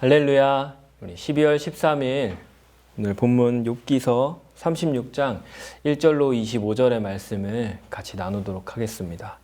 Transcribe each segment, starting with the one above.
할렐루야. 우리 12월 13일 오늘 본문 욥기서 36장 1절로 25절의 말씀을 같이 나누도록 하겠습니다.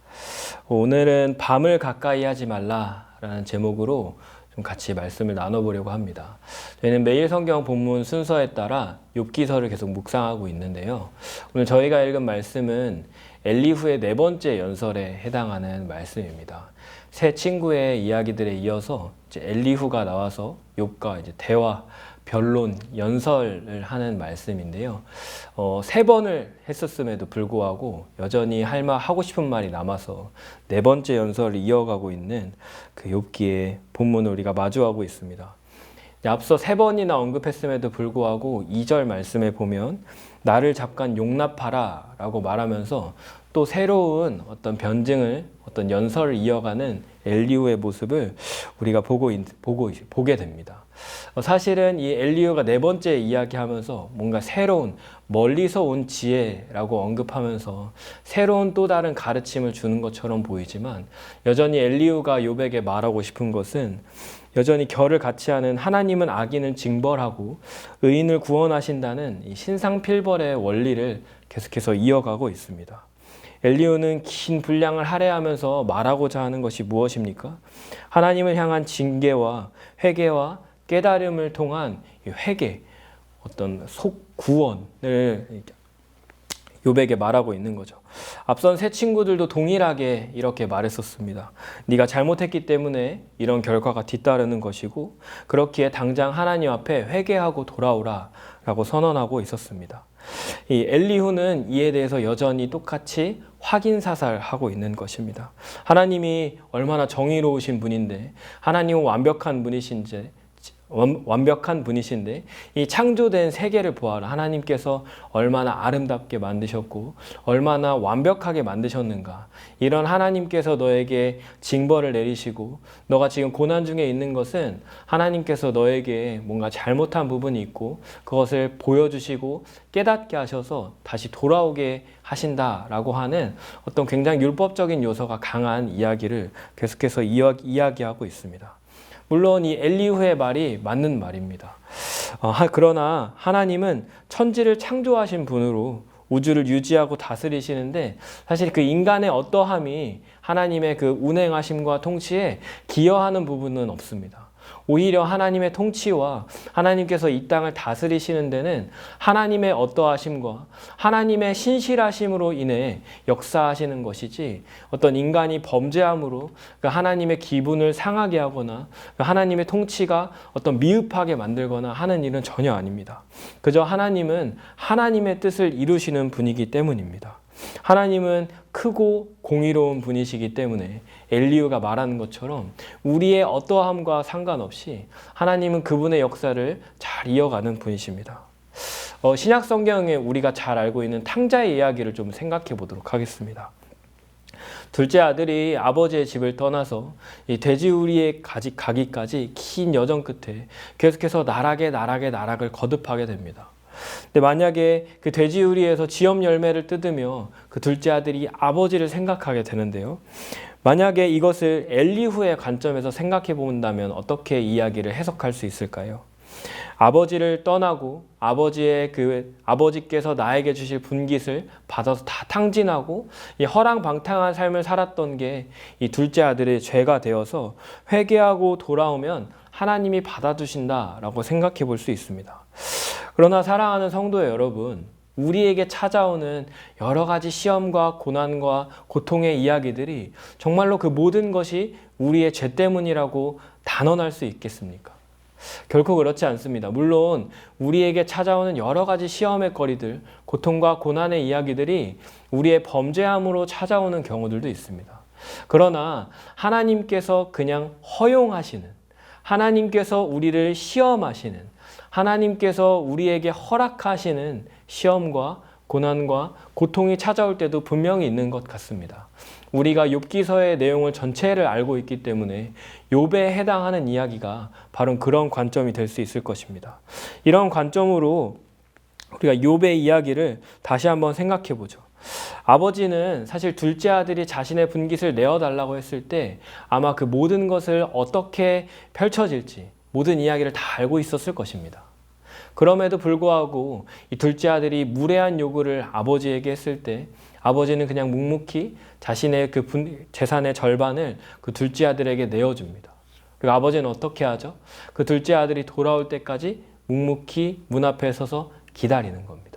오늘은 밤을 가까이 하지 말라라는 제목으로 좀 같이 말씀을 나눠보려고 합니다. 저희는 매일 성경 본문 순서에 따라 욥기서를 계속 묵상하고 있는데요. 오늘 저희가 읽은 말씀은 엘리후의 네 번째 연설에 해당하는 말씀입니다. 세 친구의 이야기들에 이어서 이제 엘리후가 나와서 욥과 이제 대화, 변론, 연설을 하는 말씀인데요. 세 번을 했었음에도 불구하고 여전히 하고 싶은 말이 남아서 네 번째 연설을 이어가고 있는 그 욥기의 본문을 우리가 마주하고 있습니다. 앞서 세 번이나 언급했음에도 불구하고 2절 말씀에 보면 나를 잠깐 용납하라 라고 말하면서 또 새로운 어떤 변증을, 어떤 연설을 이어가는 엘리후의 모습을 우리가 보게 됩니다. 사실은 이 엘리후가 네 번째 이야기하면서 뭔가 새로운 멀리서 온 지혜라고 언급하면서 새로운 또 다른 가르침을 주는 것처럼 보이지만 여전히 엘리후가 욥에게 말하고 싶은 것은 여전히 결을 같이 하는 하나님은 악인을 징벌하고 의인을 구원하신다는 이 신상필벌의 원리를 계속해서 이어가고 있습니다. 엘리후는 긴 분량을 할애하면서 말하고자 하는 것이 무엇입니까? 하나님을 향한 징계와 회개와 깨달음을 통한 회개, 어떤 구원을 욥에게 말하고 있는 거죠. 앞선 세 친구들도 동일하게 이렇게 말했었습니다. 네가 잘못했기 때문에 이런 결과가 뒤따르는 것이고 그렇기에 당장 하나님 앞에 회개하고 돌아오라 라고 선언하고 있었습니다. 이 엘리후는 이에 대해서 여전히 똑같이 확인사살하고 있는 것입니다. 하나님이 얼마나 정의로우신 분인데, 하나님은 완벽한 분이신데 이 창조된 세계를 보아라. 하나님께서 얼마나 아름답게 만드셨고 얼마나 완벽하게 만드셨는가. 이런 하나님께서 너에게 징벌을 내리시고 너가 지금 고난 중에 있는 것은 하나님께서 너에게 뭔가 잘못한 부분이 있고 그것을 보여주시고 깨닫게 하셔서 다시 돌아오게 하신다라고 하는 어떤 굉장히 율법적인 요소가 강한 이야기를 계속해서 이야기하고 있습니다. 물론 이 엘리후의 말이 맞는 말입니다. 그러나 하나님은 천지를 창조하신 분으로 우주를 유지하고 다스리시는데 사실 그 인간의 어떠함이 하나님의 그 운행하심과 통치에 기여하는 부분은 없습니다. 오히려 하나님의 통치와 하나님께서 이 땅을 다스리시는 데는 하나님의 어떠하심과 하나님의 신실하심으로 인해 역사하시는 것이지 어떤 인간이 범죄함으로 하나님의 기분을 상하게 하거나 하나님의 통치가 어떤 미흡하게 만들거나 하는 일은 전혀 아닙니다. 그저 하나님은 하나님의 뜻을 이루시는 분이기 때문입니다. 하나님은 크고 공의로운 분이시기 때문에 엘리후가 말하는 것처럼 우리의 어떠함과 상관없이 하나님은 그분의 역사를 잘 이어가는 분이십니다. 신약 성경에 우리가 잘 알고 있는 탕자의 이야기를 좀 생각해 보도록 하겠습니다. 둘째 아들이 아버지의 집을 떠나서 이 돼지우리에 가기까지 긴 여정 끝에 계속해서 나락을 거듭하게 됩니다. 근데 만약에 그 돼지우리에서 지엽 열매를 뜯으며 그 둘째 아들이 아버지를 생각하게 되는데요. 만약에 이것을 엘리후의 관점에서 생각해 본다면 어떻게 이야기를 해석할 수 있을까요? 아버지를 떠나고 아버지께서 나에게 주실 분깃을 받아서 다 탕진하고 이 허랑방탕한 삶을 살았던 게 이 둘째 아들의 죄가 되어서 회개하고 돌아오면 하나님이 받아주신다라고 생각해 볼 수 있습니다. 그러나 사랑하는 성도 여러분, 우리에게 찾아오는 여러 가지 시험과 고난과 고통의 이야기들이 정말로 그 모든 것이 우리의 죄 때문이라고 단언할 수 있겠습니까? 결코 그렇지 않습니다. 물론 우리에게 찾아오는 여러 가지 시험의 거리들, 고통과 고난의 이야기들이 우리의 범죄함으로 찾아오는 경우들도 있습니다. 그러나 하나님께서 그냥 허용하시는, 하나님께서 우리를 시험하시는, 하나님께서 우리에게 허락하시는 시험과 고난과 고통이 찾아올 때도 분명히 있는 것 같습니다. 우리가 욥기서의 내용을 전체를 알고 있기 때문에 욥에 해당하는 이야기가 바로 그런 관점이 될 수 있을 것입니다. 이런 관점으로 우리가 욥의 이야기를 다시 한번 생각해 보죠. 아버지는 사실 둘째 아들이 자신의 분깃을 내어달라고 했을 때 아마 그 모든 것을 어떻게 펼쳐질지, 모든 이야기를 다 알고 있었을 것입니다. 그럼에도 불구하고 이 둘째 아들이 무례한 요구를 아버지에게 했을 때 아버지는 그냥 묵묵히 자신의 그 재산의 절반을 그 둘째 아들에게 내어줍니다. 그리고 아버지는 어떻게 하죠? 그 둘째 아들이 돌아올 때까지 묵묵히 문 앞에 서서 기다리는 겁니다.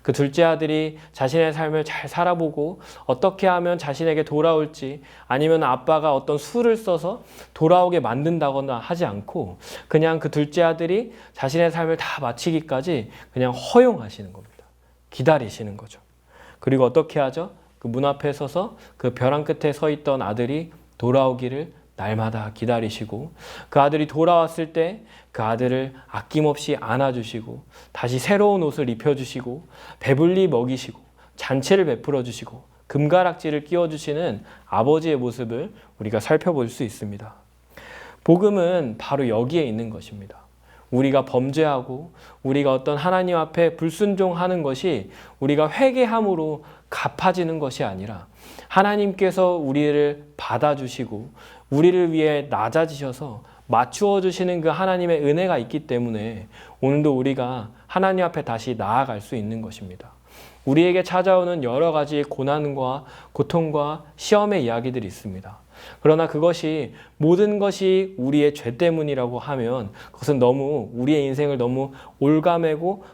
그 둘째 아들이 자신의 삶을 잘 살아보고 어떻게 하면 자신에게 돌아올지, 아니면 아빠가 어떤 수를 써서 돌아오게 만든다거나 하지 않고 그냥 그 둘째 아들이 자신의 삶을 다 마치기까지 그냥 허용하시는 겁니다. 기다리시는 거죠. 그리고 어떻게 하죠? 그 문 앞에 서서 그 벼랑 끝에 서 있던 아들이 돌아오기를 날마다 기다리시고, 그 아들이 돌아왔을 때 그 아들을 아낌없이 안아주시고 다시 새로운 옷을 입혀주시고 배불리 먹이시고 잔치를 베풀어 주시고 금가락지를 끼워주시는 아버지의 모습을 우리가 살펴볼 수 있습니다. 복음은 바로 여기에 있는 것입니다. 우리가 범죄하고 우리가 어떤 하나님 앞에 불순종하는 것이 우리가 회개함으로 갚아지는 것이 아니라 하나님께서 우리를 받아주시고 우리를 위해 낮아지셔서 맞추어 주시는 그 하나님의 은혜가 있기 때문에 오늘도 우리가 하나님 앞에 다시 나아갈 수 있는 것입니다. 우리에게 찾아오는 여러 가지 고난과 고통과 시험의 이야기들이 있습니다. 그러나 그것이 모든 것이 우리의 죄 때문이라고 하면 그것은 너무 우리의 인생을 너무 올가매고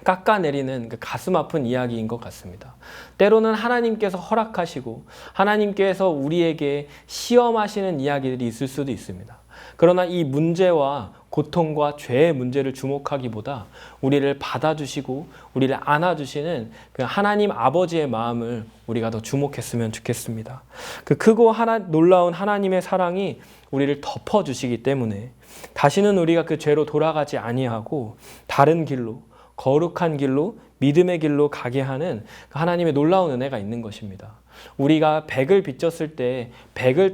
깎아내리는 그 가슴 아픈 이야기인 것 같습니다. 때로는 하나님께서 허락하시고 하나님께서 우리에게 시험하시는 이야기들이 있을 수도 있습니다. 그러나 이 문제와 고통과 죄의 문제를 주목하기보다 우리를 받아주시고 우리를 안아주시는 그 하나님 아버지의 마음을 우리가 더 주목했으면 좋겠습니다. 그 크고 놀라운 하나님의 사랑이 우리를 덮어주시기 때문에 다시는 우리가 그 죄로 돌아가지 아니하고 다른 길로, 거룩한 길로, 믿음의 길로 가게 하는 하나님의 놀라운 은혜가 있는 것입니다. 우리가 100을 빚졌을 때 100을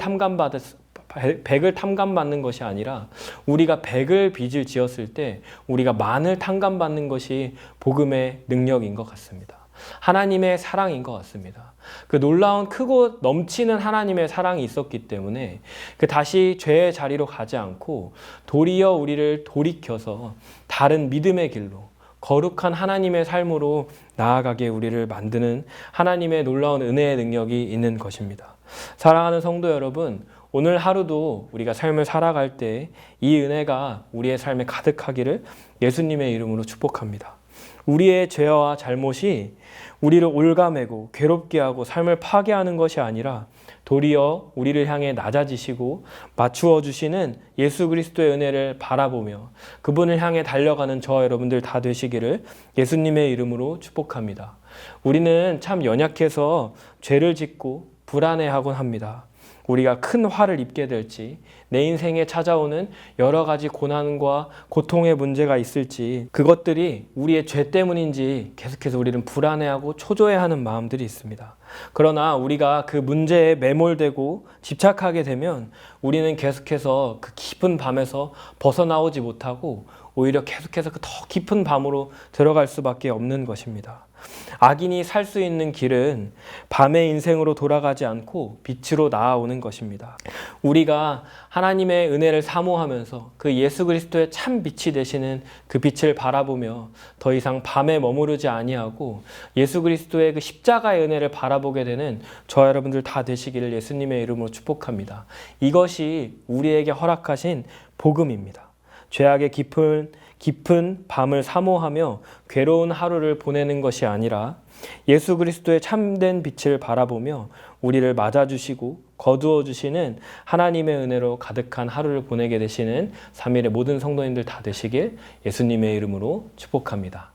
탕감받는 것이 아니라 우리가 100을 빚을 지었을 때 우리가 만을 탕감받는 것이 복음의 능력인 것 같습니다. 하나님의 사랑인 것 같습니다. 그 놀라운 크고 넘치는 하나님의 사랑이 있었기 때문에 그 다시 죄의 자리로 가지 않고 도리어 우리를 돌이켜서 다른 믿음의 길로, 거룩한 하나님의 삶으로 나아가게 우리를 만드는 하나님의 놀라운 은혜의 능력이 있는 것입니다. 사랑하는 성도 여러분, 오늘 하루도 우리가 삶을 살아갈 때 이 은혜가 우리의 삶에 가득하기를 예수님의 이름으로 축복합니다. 우리의 죄와 잘못이 우리를 올가매고 괴롭게 하고 삶을 파괴하는 것이 아니라 도리어 우리를 향해 낮아지시고 맞추어 주시는 예수 그리스도의 은혜를 바라보며 그분을 향해 달려가는 저와 여러분들 다 되시기를 예수님의 이름으로 축복합니다. 우리는 참 연약해서 죄를 짓고 불안해하곤 합니다. 우리가 큰 화를 입게 될지, 내 인생에 찾아오는 여러 가지 고난과 고통의 문제가 있을지, 그것들이 우리의 죄 때문인지 계속해서 우리는 불안해하고 초조해하는 마음들이 있습니다. 그러나 우리가 그 문제에 매몰되고 집착하게 되면 우리는 계속해서 그 깊은 밤에서 벗어나오지 못하고 오히려 계속해서 그 더 깊은 밤으로 들어갈 수밖에 없는 것입니다. 악인이 살 수 있는 길은 밤의 인생으로 돌아가지 않고 빛으로 나아오는 것입니다. 우리가 하나님의 은혜를 사모하면서 그 예수 그리스도의 참 빛이 되시는 그 빛을 바라보며 더 이상 밤에 머무르지 아니하고 예수 그리스도의 그 십자가의 은혜를 바라보게 되는 저와 여러분들 다 되시기를 예수님의 이름으로 축복합니다. 이것이 우리에게 허락하신 복음입니다. 죄악의 깊은 밤을 사모하며 괴로운 하루를 보내는 것이 아니라 예수 그리스도의 참된 빛을 바라보며 우리를 맞아주시고 거두어 주시는 하나님의 은혜로 가득한 하루를 보내게 되시는 3일의 모든 성도님들 다 되시길 예수님의 이름으로 축복합니다.